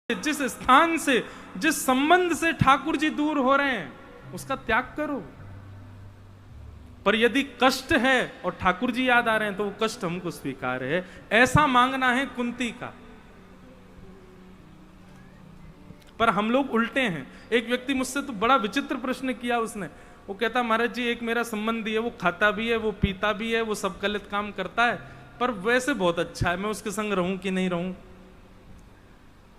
जिस स्थान से, जिस संबंध से ठाकुर जी दूर हो रहे हैं उसका त्याग करो। पर यदि कष्ट है और ठाकुर जी याद आ रहे हैं तो वो कष्ट हमको स्वीकार है। ऐसा मांगना है कुंती का। पर हम लोग उल्टे हैं। एक व्यक्ति मुझसे तो बड़ा विचित्र प्रश्न किया उसने। वो कहता महाराज जी एक मेरा संबंधी है, वो खाता भी है, वो पीता भी है, वो सब गलत काम करता है, पर वैसे बहुत अच्छा है, मैं उसके संग रहूं कि नहीं रहूं।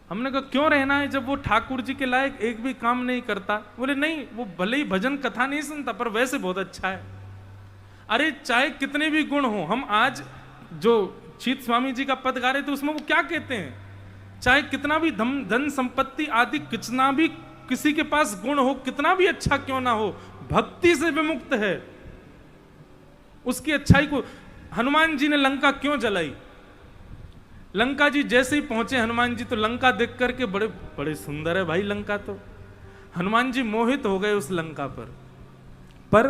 हमने कहा क्यों रहना है जब वो ठाकुर जी के लायक एक भी काम नहीं करता। बोले नहीं, वो भले ही भजन कथा नहीं सुनता पर वैसे बहुत अच्छा है। अरे चाहे कितने भी गुण हो, हम आज जो चीत स्वामी जी का पद गा रहे थे उसमें वो क्या कहते हैं, चाहे कितना भी धन संपत्ति आदि कितना भी किसी के पास गुण हो, कितना भी अच्छा क्यों ना हो, भक्ति से विमुक्त है। उसकी अच्छाई को, हनुमान जी ने लंका क्यों जलाई? लंका जी जैसे ही पहुंचे हनुमान जी तो लंका देख करके बड़े बड़े सुंदर है भाई लंका, तो हनुमान जी मोहित हो गए उस लंका पर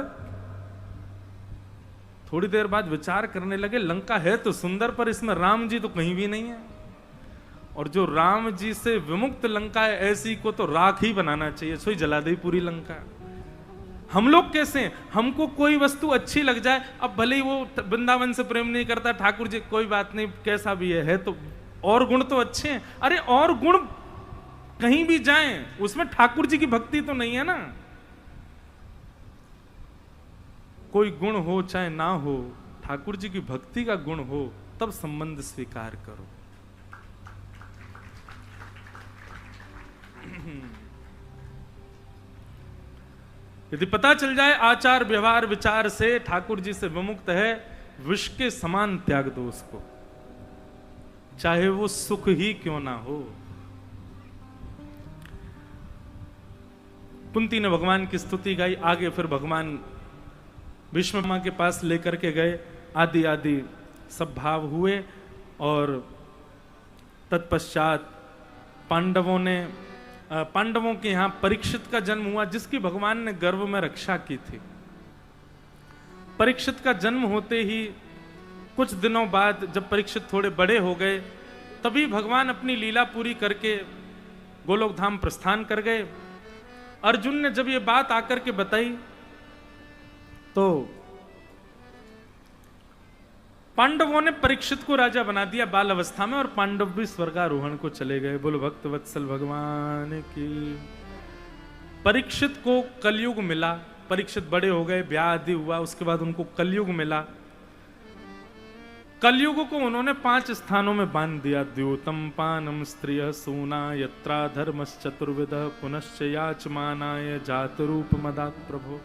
थोड़ी देर बाद विचार करने लगे लंका है तो सुंदर पर इसमें राम जी तो कहीं भी नहीं है, और जो राम जी से विमुक्त लंका है ऐसी को तो राख ही बनाना चाहिए, सो ही जला दे पूरी लंका। हम लोग कैसे हैं? हमको कोई वस्तु अच्छी लग जाए, अब भले ही वो वृंदावन से प्रेम नहीं करता, ठाकुर जी कोई बात नहीं कैसा भी है तो और गुण तो अच्छे हैं। अरे और गुण कहीं भी जाएं उसमें ठाकुर जी की भक्ति तो नहीं है ना। कोई गुण हो चाहे ना हो, ठाकुर जी की भक्ति का गुण हो तब संबंध स्वीकार करो। यदि पता चल जाए आचार व्यवहार विचार से ठाकुर जी से विमुक्त है, विष के समान त्याग दो उसको, चाहे वो सुख ही क्यों ना हो। कुंती ने भगवान की स्तुति गाई, आगे फिर भगवान भीष्म के पास लेकर के गए, आदि आदि सब भाव हुए, और तत्पश्चात पांडवों के यहां परीक्षित का जन्म हुआ, जिसकी भगवान ने गर्भ में रक्षा की थी। परीक्षित का जन्म होते ही कुछ दिनों बाद जब परीक्षित थोड़े बड़े हो गए, तभी भगवान अपनी लीला पूरी करके गोलोक धाम प्रस्थान कर गए। अर्जुन ने जब ये बात आकर के बताई तो पांडवों ने परीक्षित को राजा बना दिया बाल अवस्था में, और पांडव भी स्वर्गारोहण को चले गए। बोलो भक्त वत्सल भगवान की। परीक्षित को कलयुग मिला, परीक्षित बड़े हो गए, ब्याह आदि हुआ, उसके बाद उनको कलयुग मिला। कलयुग को उन्होंने 5 स्थानों में बांध दिया। द्योतम पानम स्त्रिय सूना यत्रा धर्मश्चतुर्विद पुनश्च याचमानाय जात रूप मदात प्रभो।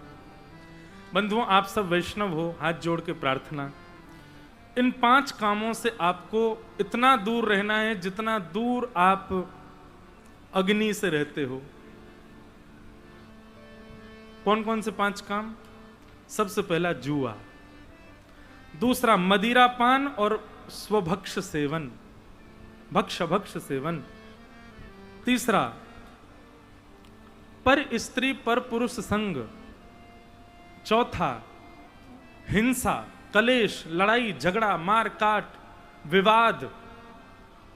बंधुओं आप सब वैष्णव हो, हाथ जोड़ के प्रार्थना, इन 5 कामों से आपको इतना दूर रहना है जितना दूर आप अग्नि से रहते हो। कौन कौन से 5 काम? सबसे पहला जुआ, दूसरा मदिरा पान और स्वभक्ष सेवन, भक्ष सेवन, तीसरा पर स्त्री पर पुरुष संग, चौथा हिंसा, कलेश, लड़ाई झगड़ा, मार काट, विवाद,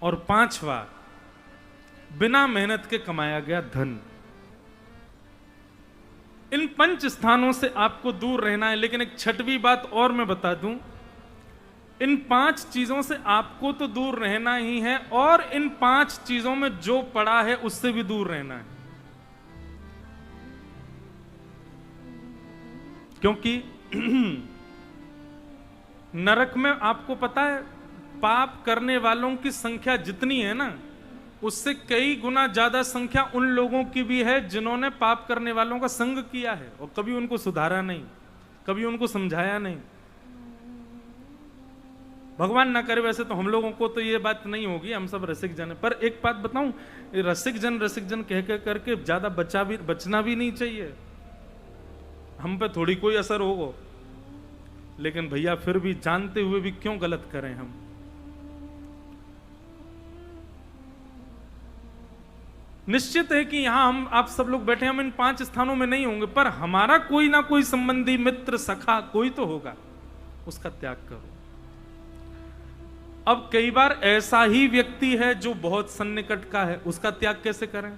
और 5वां बिना मेहनत के कमाया गया धन। इन 5 स्थानों से आपको दूर रहना है। लेकिन एक 6वीं बात और मैं बता दूं, इन 5 चीजों से आपको तो दूर रहना ही है, और इन 5 चीजों में जो पड़ा है उससे भी दूर रहना है। क्योंकि नरक में आपको पता है पाप करने वालों की संख्या जितनी है ना, उससे कई गुना ज्यादा संख्या उन लोगों की भी है जिन्होंने पाप करने वालों का संग किया है और कभी उनको सुधारा नहीं, कभी उनको समझाया नहीं। भगवान ना करे वैसे तो हम लोगों को तो ये बात नहीं होगी, हम सब रसिक जन है। पर एक बात बताऊं, रसिक जन कह करके ज्यादा बचना भी नहीं चाहिए। हम पे थोड़ी कोई असर होगा, लेकिन भैया फिर भी जानते हुए भी क्यों गलत करें हम। निश्चित है कि यहां हम आप सब लोग बैठे, हम इन 5 स्थानों में नहीं होंगे, पर हमारा कोई ना कोई संबंधी मित्र सखा कोई तो होगा, उसका त्याग करो। अब कई बार ऐसा ही व्यक्ति है जो बहुत सन्निकट का है, उसका त्याग कैसे करें?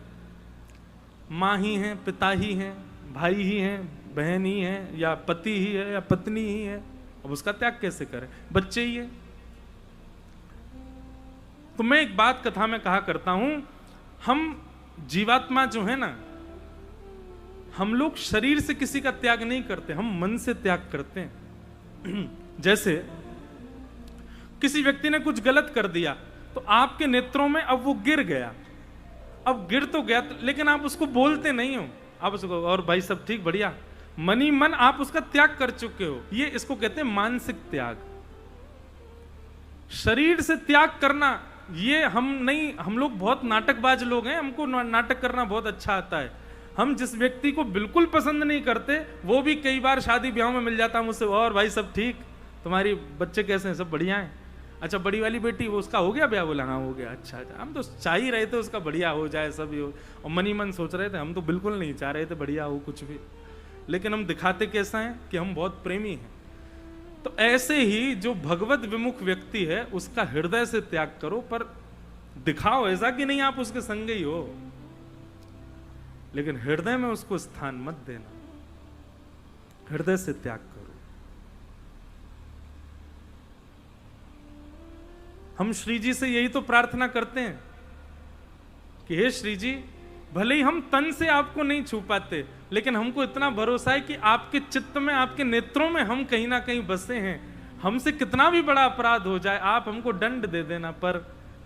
माँ ही है, पिता ही है, भाई ही है, बहन ही है, या पति ही है, या पत्नी ही है, अब उसका त्याग कैसे करें? बच्चे ही है। तो मैं एक बात कथा में कहा करता हूं, हम जीवात्मा जो है ना, हम लोग शरीर से किसी का त्याग नहीं करते, हम मन से त्याग करते हैं। जैसे किसी व्यक्ति ने कुछ गलत कर दिया, तो आपके नेत्रों में अब वो गिर गया, अब गिर तो गया, लेकिन आप उसको बोलते नहीं हो, आप उसको और भाई सब ठीक बढ़िया, मन ही मन आप उसका त्याग कर चुके हो। ये इसको कहते हैं मानसिक त्याग। शरीर से त्याग करना ये हम नहीं, हम लोग बहुत नाटकबाज लोग हैं, हमको नाटक करना बहुत अच्छा आता है। हम जिस व्यक्ति को बिल्कुल पसंद नहीं करते वो भी कई बार शादी ब्याह में मिल जाता है मुझसे, और भाई सब ठीक, तुम्हारी बच्चे कैसे हैं? सब बढ़िया हैं। अच्छा बड़ी वाली बेटी वो उसका हो गया ब्याह? बोला हाँ हो गया। अच्छा अच्छा, हम तो चाह ही रहे थे उसका बढ़िया हो जाए, सब ही हो, और मन ही मन सोच रहे थे, हम तो बिल्कुल नहीं चाह रहे थे बढ़िया हो कुछ भी, लेकिन हम दिखाते कैसा है कि हम बहुत प्रेमी हैं। तो ऐसे ही जो भगवत विमुख व्यक्ति है उसका हृदय से त्याग करो, पर दिखाओ ऐसा कि नहीं आप उसके संग ही हो, लेकिन हृदय में उसको स्थान मत देना, हृदय से त्याग करो। हम श्री जी से यही तो प्रार्थना करते हैं कि हे श्री जी, भले ही हम तन से आपको नहीं छू पाते, लेकिन हमको इतना भरोसा है कि आपके चित्त में, आपके नेत्रों में हम कहीं ना कहीं बसे हैं। हमसे कितना भी बड़ा अपराध हो जाए आप हमको दंड दे देना, पर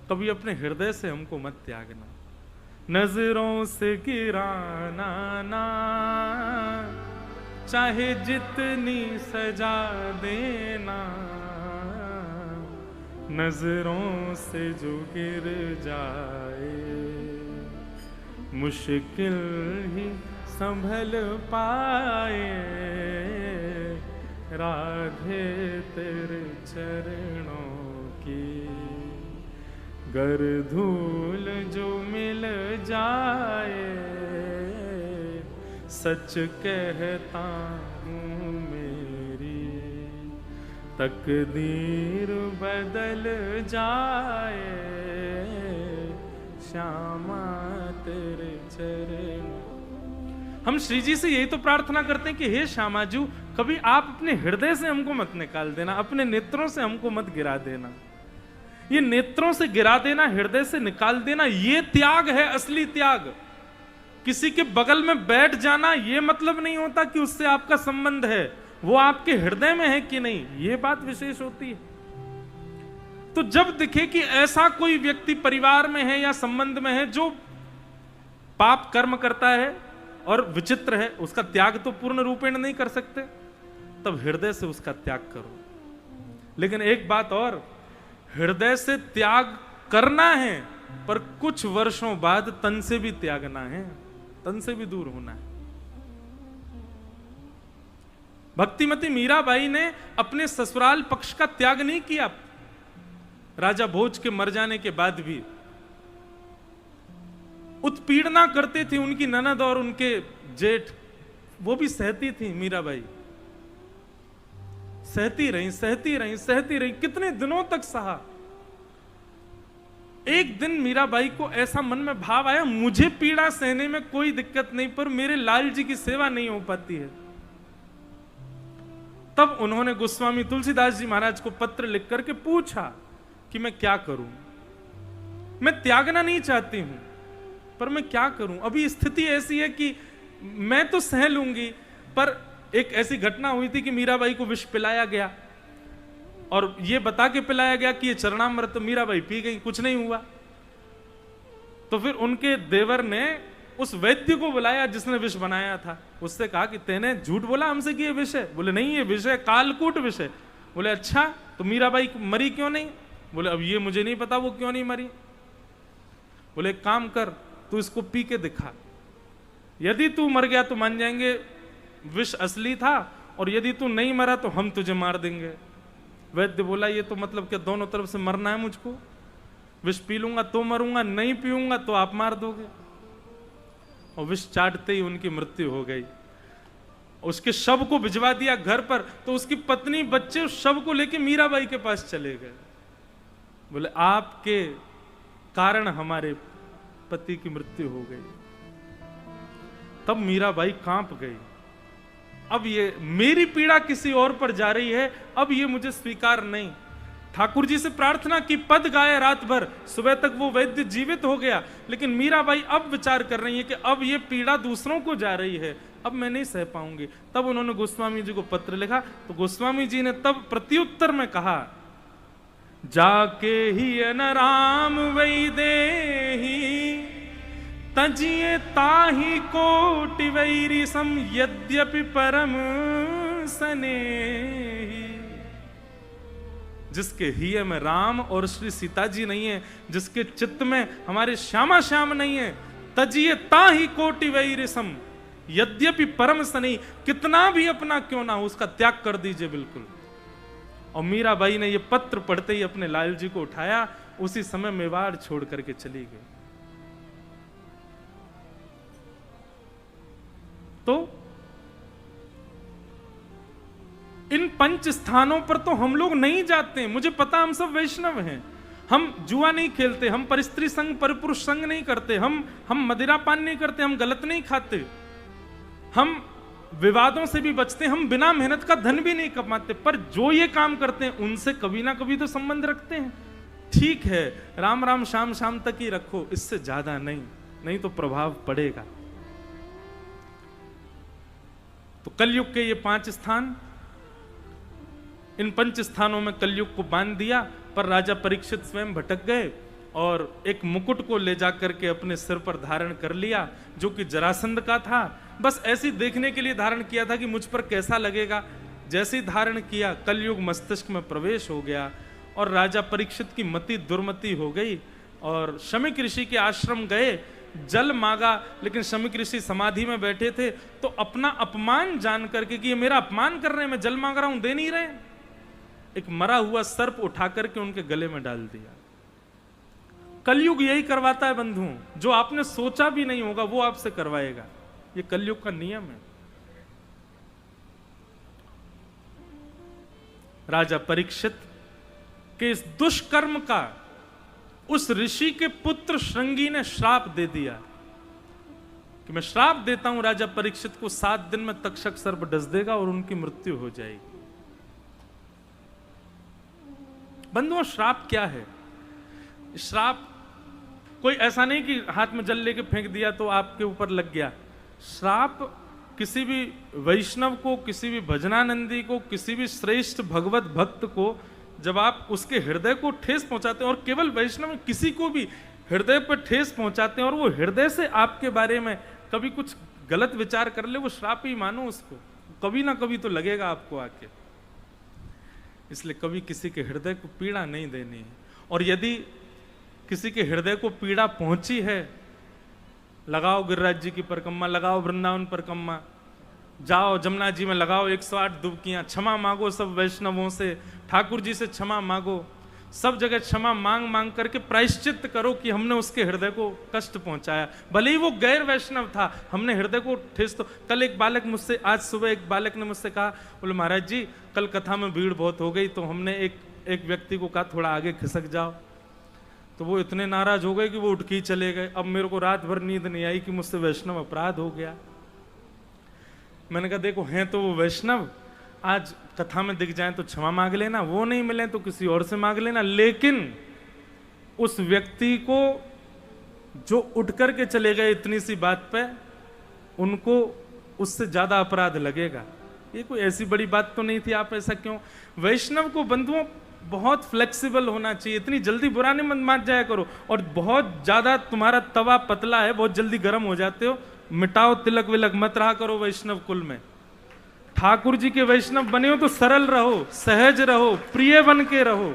कभी अपने हृदय से हमको मत त्यागना। नजरों से गिराना ना, चाहे जितनी सजा देना, नजरों से जो गिर जाए मुश्किल ही संभल पाए, राधे तेरे चरणों की गर धूल जो मिल जाए, सच कहता हूँ मेरी तकदीर बदल जाए, श्यामा तेरे चरण। हम श्री जी से यही तो प्रार्थना करते हैं कि हे श्यामा जी, कभी आप अपने हृदय से हमको मत निकाल देना, अपने नेत्रों से हमको मत गिरा देना। ये नेत्रों से गिरा देना, हृदय से निकाल देना, ये त्याग है, असली त्याग। किसी के बगल में बैठ जाना ये मतलब नहीं होता कि उससे आपका संबंध है, वो आपके हृदय में है कि नहीं, ये बात विशेष होती है। तो जब दिखे कि ऐसा कोई व्यक्ति परिवार में है या संबंध में है जो पाप कर्म करता है और विचित्र है, उसका त्याग तो पूर्ण रूपेण नहीं कर सकते, तब हृदय से उसका त्याग करो। लेकिन एक बात और, हृदय से त्याग करना है, पर कुछ वर्षों बाद तन से भी त्यागना है, तन से भी दूर होना है। भक्तिमती मीराबाई ने अपने ससुराल पक्ष का त्याग नहीं किया, राजा भोज के मर जाने के बाद भी उत्पीड़ना करते थे उनकी ननद और उनके जेठ, वो भी सहती थी मीराबाई, सहती रही सहती रही सहती रही, कितने दिनों तक सहा। एक दिन मीराबाई को ऐसा मन में भाव आया, मुझे पीड़ा सहने में कोई दिक्कत नहीं, पर मेरे लाल जी की सेवा नहीं हो पाती है। तब उन्होंने गोस्वामी तुलसीदास जी महाराज को पत्र लिख करके पूछा कि मैं क्या करूं, मैं त्यागना नहीं चाहती हूं, पर मैं क्या करूं। अभी स्थिति ऐसी है कि मैं तो सह लूंगी, पर एक ऐसी घटना हुई थी कि मीराबाई को विष पिलाया गया और ये बता के पिलाया गया कि ये चरणामृत, तो मीराबाई पी गई, कुछ नहीं हुआ। तो फिर उनके देवर ने उस वैद्य को बुलाया जिसने विष बनाया था, उससे कहा कि तेने झूठ बोला हमसे कि ये विष है? बोले नहीं, ये विष है, कालकूट विष है। बोले अच्छा, तो मीराबाई मरी क्यों नहीं? बोले अब ये मुझे नहीं पता वो क्यों नहीं मरी। बोले एक काम कर, तू इसको पी के दिखा, यदि तू मर गया तो मान जाएंगे विष असली था, और यदि तू नहीं मरा तो हम तुझे मार देंगे। वैद्य बोला ये तो मतलब क्या दोनों तरफ से मरना है मुझको? विष पी लूंगा तो मरूंगा, नहीं पीऊंगा तो आप मार दोगे। और विष चाटते ही उनकी मृत्यु हो गई। उसके शव को भिजवा दिया घर पर, तो उसकी पत्नी बच्चे उस शव को लेके मीराबाई के पास चले गए। बोले आपके कारण हमारे पति की मृत्यु हो गई। तब मीराबाई कांप गई। अब ये मेरी पीड़ा किसी और पर जा रही है, अब ये मुझे स्वीकार नहीं। ठाकुर जी से प्रार्थना की, पद गाए रात भर, सुबह तक वो वैद्य जीवित हो गया। लेकिन मीराबाई अब विचार कर रही है कि अब ये पीड़ा दूसरों को जा रही है, अब मैं नहीं सह पाऊंगी। तब उन्होंने गोस्वामी जी को पत्र लिखा। तो गोस्वामी जी ने तब प्रत्युत्तर में कहा, जाके ही न राम वै देही तजिए ताही कोटि वैरी सम यद्यपि परम स्नेही। जिसके हिय में राम और श्री सीता जी नहीं है, जिसके चित्त में हमारे श्यामा श्याम नहीं है, तजिए ताही कोटि वैरी सम यद्यपि परम स्नेही, कितना भी अपना क्यों ना हो उसका त्याग कर दीजिए बिल्कुल। और मीराबाई ने ये पत्र पढ़ते ही अपने लाल जी को उठाया, उसी समय मेवाड़ छोड़ करके चली गई। तो इन पंच स्थानों पर तो हम लोग नहीं जाते। मुझे पता हम सब वैष्णव हैं, हम जुआ नहीं खेलते, हम परिस्त्री संग परपुरुष संग नहीं करते, हम मदिरा पान नहीं करते, हम गलत नहीं खाते, हम विवादों से भी बचते, हम बिना मेहनत का धन भी नहीं कमाते। पर जो ये काम करते हैं उनसे कभी ना कभी तो संबंध रखते हैं। ठीक है, राम राम शाम शाम तक ही रखो, इससे ज्यादा नहीं तो प्रभाव पड़ेगा। तो कलयुग के ये 5 स्थान, इन 5 स्थानों में कलयुग को बांध दिया। पर राजा परीक्षित स्वयं भटक गए और एक मुकुट को ले जाकर के अपने सिर पर धारण कर लिया, जो कि जरासंध का था। बस ऐसे देखने के लिए धारण किया था कि मुझ पर कैसा लगेगा। जैसे ही धारण किया, कलयुग मस्तिष्क में प्रवेश हो गया और राजा परीक्षित की मति दुर्मति हो गई। और शमीक ऋषि के आश्रम गए, जल मांगा, लेकिन शमीक ऋषि समाधि में बैठे थे। तो अपना अपमान जान करके कि ये मेरा अपमान कर रहे हैं, मैं जल मांग रहा हूं, दे नहीं रहे, एक मरा हुआ सर्प उठा करके उनके गले में डाल दिया। कलयुग यही करवाता है बंधुओं, जो आपने सोचा भी नहीं होगा वो आपसे करवाएगा। ये कलयुग का नियम है। राजा परीक्षित के इस दुष्कर्म का उस ऋषि के पुत्र श्रृंगी ने श्राप दे दिया कि मैं श्राप देता हूं राजा परीक्षित को, 7 दिन में तक्षक सर्प डस देगा और उनकी मृत्यु हो जाएगी। बंधुओं, श्राप क्या है? श्राप कोई ऐसा नहीं कि हाथ में जल लेके फेंक दिया तो आपके ऊपर लग गया। श्राप किसी भी वैष्णव को, किसी भी भजनानंदी को, किसी भी श्रेष्ठ भगवत भक्त को जब आप उसके हृदय को ठेस पहुंचाते हैं, और केवल वैष्णव किसी को भी हृदय पर ठेस पहुंचाते हैं और वो हृदय से आपके बारे में कभी कुछ गलत विचार कर ले, वो श्राप ही मानो उसको, कभी ना कभी तो लगेगा आपको आके। इसलिए कभी किसी के हृदय को पीड़ा नहीं देनी है। और यदि किसी के हृदय को पीड़ा पहुंची है, लगाओ गिरिराज जी की परिक्रमा, लगाओ वृंदावन परिक्रमा, जाओ जमुना जी में लगाओ 108 डुबकियां, क्षमा मांगो सब वैष्णवों से, ठाकुर जी से क्षमा मांगो, सब जगह क्षमा मांग मांग करके प्रायश्चित करो कि हमने उसके हृदय को कष्ट पहुंचाया, भले ही वो गैर वैष्णव था, हमने हृदय को ठेस। तो कल एक बालक मुझसे, आज सुबह एक बालक ने मुझसे कहा, बोले महाराज जी कल कथा में भीड़ बहुत हो गई, तो हमने एक व्यक्ति को कहा थोड़ा आगे खिसक जाओ, तो वो इतने नाराज हो गए कि वो उठ के ही चले गए। अब मेरे को रात भर नींद नहीं आई कि मुझसे वैष्णव अपराध हो गया। मैंने कहा देखो, हैं तो वो वैष्णव, आज कथा में दिख जाए तो क्षमा मांग लेना, वो नहीं मिले तो किसी और से मांग लेना, लेकिन उस व्यक्ति को जो उठ करके चले गए इतनी सी बात पे, उनको उससे ज्यादा अपराध लगेगा। ये कोई ऐसी बड़ी बात तो नहीं थी, आप ऐसा क्यों? वैष्णव को बंधुओं बहुत फ्लेक्सिबल होना चाहिए, इतनी जल्दी बुरा नहीं मान जाया करो। और बहुत ज्यादा तुम्हारा तवा पतला है, बहुत जल्दी गर्म हो जाते हो, मिटाओ तिलक विलक मत रहा करो वैष्णव कुल में। ठाकुर जी के वैष्णव बने हो तो सरल रहो, सहज रहो, प्रिय बन के रहो।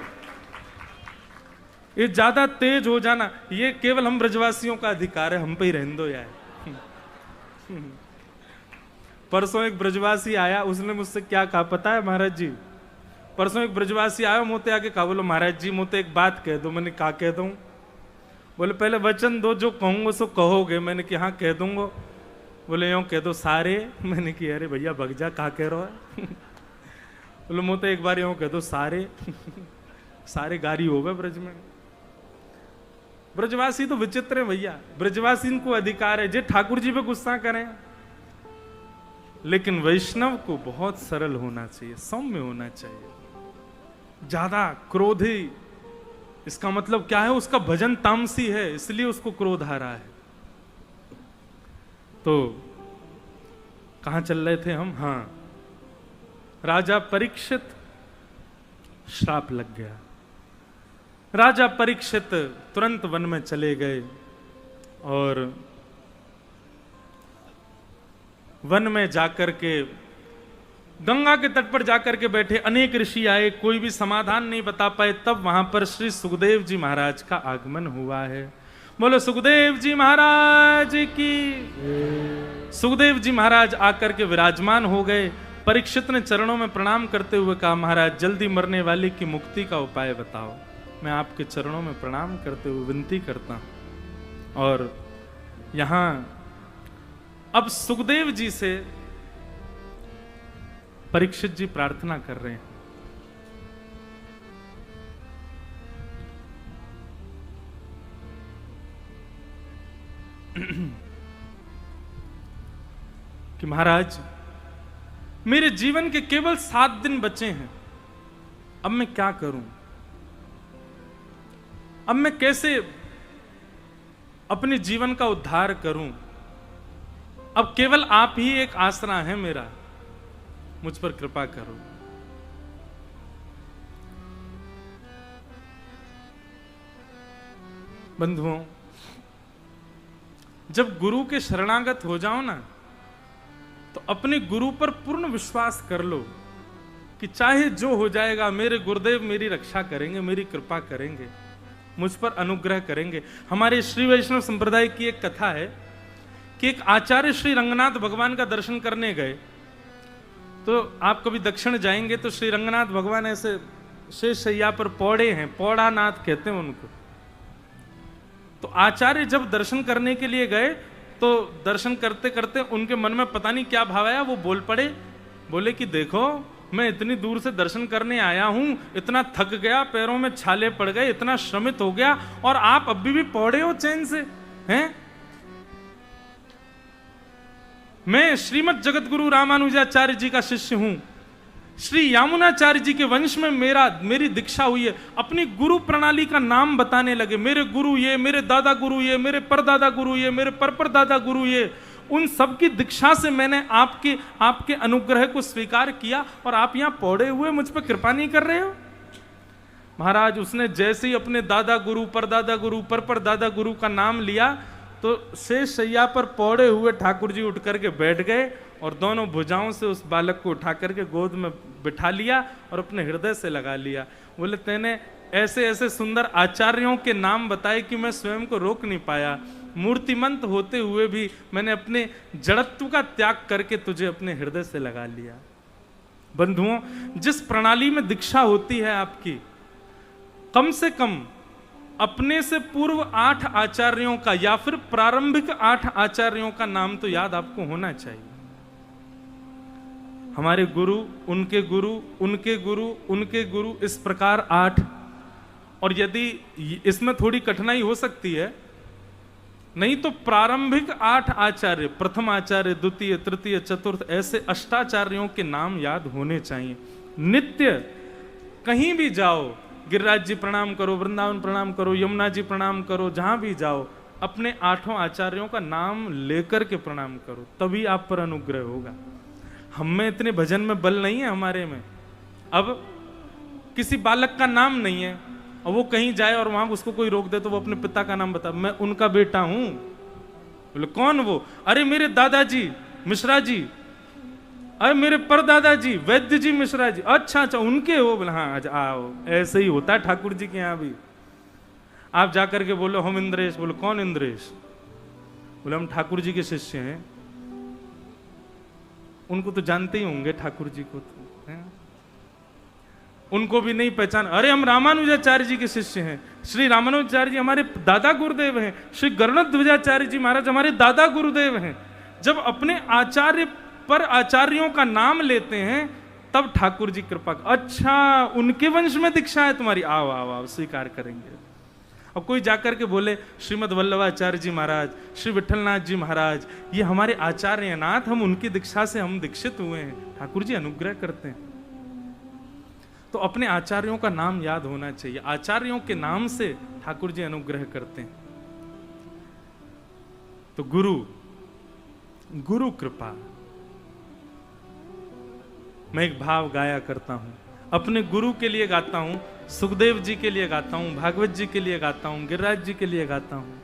ये ज्यादा तेज हो जाना, ये केवल हम ब्रजवासियों का अधिकार है, हम पे ही रहने दो यार। परसों एक ब्रजवासी आया, उसने मुझसे क्या कहा पता है महाराज जी? परसों एक ब्रजवासी आया, मोते आके कहा, बोलो महाराज जी मोते एक बात कह दो। मैंने कहा कह दूं? बोले पहले वचन दो, जो कहूंगा सो कहोगे। मैंने कि हाँ कह दूंगा। बोले यूं कह दो सारे। मैंने कि अरे भैया भग जा, कहा कह रहा है? बोले मोते एक बार यूं कह दो सारे। सारे गारी हो गए ब्रज में। ब्रजवासी तो विचित्र है भैया, ब्रजवासी को अधिकार है जे ठाकुर जी पे गुस्सा करें, लेकिन वैष्णव को बहुत सरल होना चाहिए, सौम्य होना चाहिए। ज्यादा क्रोधी, इसका मतलब क्या है, उसका भजन तामसी है, इसलिए उसको क्रोध आ रहा है। तो कहां चल रहे थे हम? हाँ, राजा परीक्षित श्राप लग गया। राजा परीक्षित तुरंत वन में चले गए और वन में जाकर के गंगा के तट पर जाकर के बैठे। अनेक ऋषि आए, कोई भी समाधान नहीं बता पाए। तब वहां पर श्री सुखदेव जी महाराज का आगमन हुआ है। बोलो सुखदेव जी महाराज की। सुखदेव जी महाराज आकर के विराजमान हो गए। परीक्षित ने चरणों में प्रणाम करते हुए कहा, महाराज जल्दी मरने वाले की मुक्ति का उपाय बताओ। मैं आपके चरणों में प्रणाम करते हुए विनती करता हूं। और यहां अब सुखदेव जी से परीक्षित जी प्रार्थना कर रहे हैं, कि महाराज मेरे जीवन के केवल 7 दिन बचे हैं, अब मैं क्या करूं? अब मैं कैसे अपने जीवन का उद्धार करूं? अब केवल आप ही एक आसरा है मेरा, मुझ पर कृपा करो। बंधुओं, जब गुरु के शरणागत हो जाओ ना, तो अपने गुरु पर पूर्ण विश्वास कर लो कि चाहे जो हो जाएगा, मेरे गुरुदेव मेरी रक्षा करेंगे, मेरी कृपा करेंगे, मुझ पर अनुग्रह करेंगे। हमारे श्री वैष्णव संप्रदाय की एक कथा है कि एक आचार्य श्री रंगनाथ भगवान का दर्शन करने गए। तो आप कभी दक्षिण जाएंगे तो श्री रंगनाथ भगवान ऐसे शेष शैया पर पौड़े हैं, पौड़ा नाथ कहते हैं उनको। तो आचार्य जब दर्शन करने के लिए गए तो दर्शन करते करते उनके मन में पता नहीं क्या भाव आया, वो बोल पड़े, बोले कि देखो मैं इतनी दूर से दर्शन करने आया हूं, इतना थक गया, पैरों में छाले पड़ गए, इतना श्रमित हो गया, और आप अभी भी पौड़े हो चैन से हैं? मैं श्रीमद जगत गुरु रामानुजाचार्य जी का शिष्य हूं, श्री यामुनाचार्य जी के वंश में मेरी दीक्षा हुई है। अपनी गुरु प्रणाली का नाम बताने लगे, मेरे गुरु ये, मेरे दादा गुरु ये, मेरे परदादा गुरु ये, मेरे परदादा गुरु ये। उन सब की दीक्षा से मैंने आपके अनुग्रह को स्वीकार किया, और आप यहां पौड़े हुए मुझ पर कृपा नहीं कर रहे हो? महाराज उसने जैसे ही अपने दादा गुरु, परदादा गुरु, परदादा गुरु का नाम लिया, तो शेष शैया पर पौड़े हुए ठाकुर जी उठ करके बैठ गए और दोनों भुजाओं से उस बालक को उठा करके गोद में बिठा लिया और अपने हृदय से लगा लिया। बोले तेने ऐसे ऐसे सुंदर आचार्यों के नाम बताए कि मैं स्वयं को रोक नहीं पाया। मूर्तिमंत होते हुए भी मैंने अपने जड़त्व का त्याग करके तुझे अपने हृदय से लगा लिया। बंधुओं, जिस प्रणाली में दीक्षा होती है आपकी, कम से कम अपने से पूर्व 8 आचार्यों का या फिर प्रारंभिक 8 आचार्यों का नाम तो याद आपको होना चाहिए। हमारे गुरु, उनके गुरु, उनके गुरु, उनके गुरु, इस प्रकार 8। और यदि इसमें थोड़ी कठिनाई हो सकती है, नहीं तो प्रारंभिक 8 आचार्य, प्रथम आचार्य, द्वितीय, तृतीय, चतुर्थ, ऐसे अष्टाचार्यों के नाम याद होने चाहिए। नित्य कहीं भी जाओ, गिरिराज जी प्रणाम करो, वृंदावन प्रणाम करो, यमुना जी प्रणाम करो, जहां भी जाओ अपने 8 आचार्यों का नाम लेकर के प्रणाम करो, तभी आप पर अनुग्रह होगा। हम में इतने भजन में बल नहीं है हमारे में। अब किसी बालक का नाम नहीं है और वो कहीं जाए और वहां उसको कोई रोक दे तो वो अपने पिता का नाम बता, मैं उनका बेटा हूं। बोले कौन वो? अरे मेरे दादाजी मिश्रा जी, अरे मेरे परदादा जी वैद्य जी मिश्रा जी। अच्छा अच्छा उनके हो? बोले हाँ आओ। ऐसे ही होता है ठाकुर जी के यहाँ भी। आप जाकर के बोलो हम इंद्रेश। बोलो कौन इंद्रेश? बोले हम ठाकुर जी के शिष्य हैं। उनको तो जानते ही होंगे ठाकुर जी को तो, है? उनको भी नहीं पहचान। अरे हम रामानुजाचार्य जी के शिष्य हैं, श्री रामानुजाचार्य जी हमारे दादा गुरुदेव हैं, श्री गरुड़ध्वजाचार्य जी महाराज हमारे दादा गुरुदेव हैं। जब अपने आचार्य पर आचार्यों का नाम लेते हैं तब ठाकुर जी कृपा, अच्छा उनके वंश में दीक्षा है तुम्हारी, आओ आओ आओ, स्वीकार करेंगे। और कोई जाकर के बोले श्रीमद वल्लभाचार्य जी महाराज, श्री विठलनाथ जी महाराज, ये हमारे आचार्य हैं नाथ, हम उनकी दीक्षा से हम दीक्षित हुए हैं, ठाकुर जी अनुग्रह करते हैं। तो अपने आचार्यों का नाम याद होना चाहिए, आचार्यों के नाम से ठाकुर जी अनुग्रह करते हैं। तो गुरु, गुरु कृपा। मैं एक भाव गाया करता हूं, अपने गुरु के लिए गाता हूं, सुखदेव जी के लिए गाता हूं, भागवत जी के लिए गाता हूं, गिरिराज जी के लिए गाता हूं।